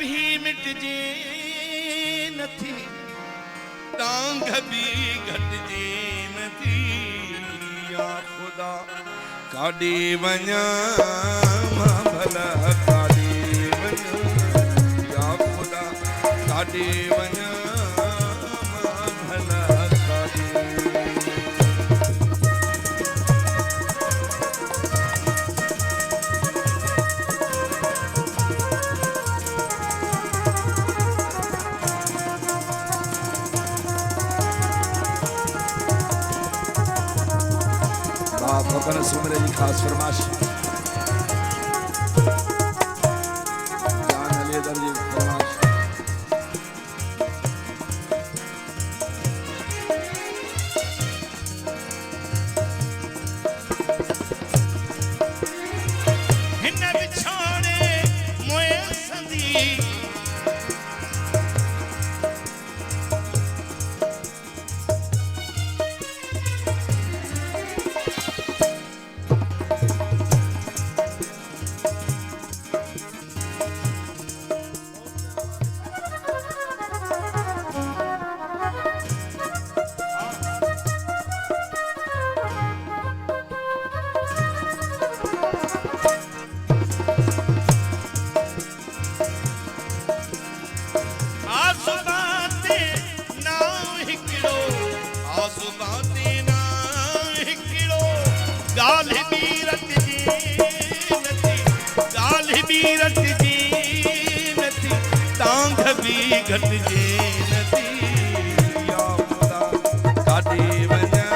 भी मिटजे नथी टांग भी घटजे नथी या खुदा काॾे वञा मां भला काॾे वञा या खुदा काॾे वञा मां भला काॾे फकन सुमरे जी खास फरमाश जान अली दर जी फरमाश हिन बिछाड़े मोए संदी टांग भी घटजे नथी या खुदा काॾे वञा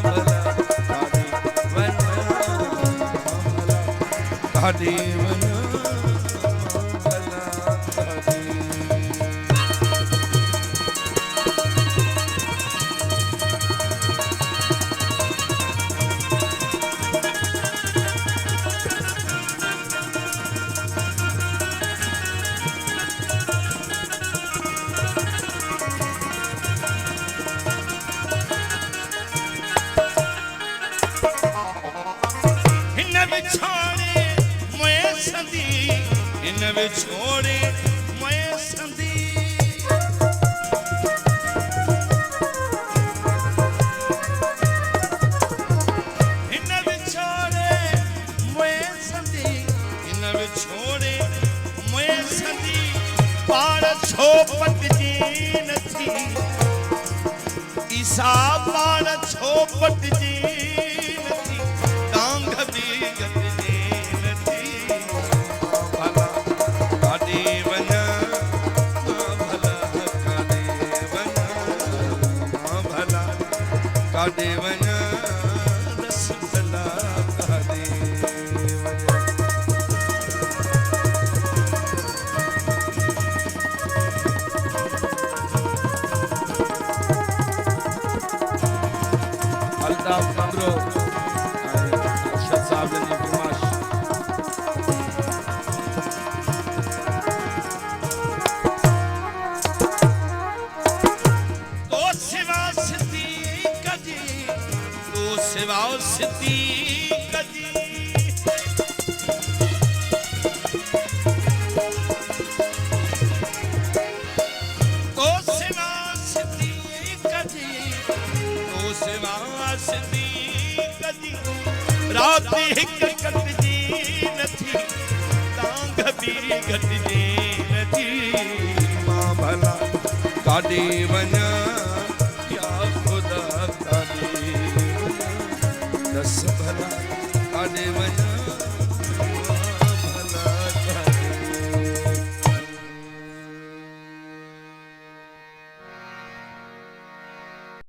भला काॾे वञा भला काॾे वञा भला काॾे इन विछोड़े मोए संदी इन विछोड़े मोए संदी इन विछोड़े मोए संदी पार छोपट जी नथी ईसा पार छोपट जी नथी टांग भी घटजे काॾे वञा रस भला काॾे वञा अल्ताफ मंगरो अरशद साहब जी फरमाश सिवा सिद्दीक़ जी तो सिवा सिद्दीक़ जी तो सिवा सिद्दीक़ जी रात हिक कटजी नथी टांग भी घटजे नथी मां भला काॾे वञा या खुदा काॾे दस भला काॾे वञा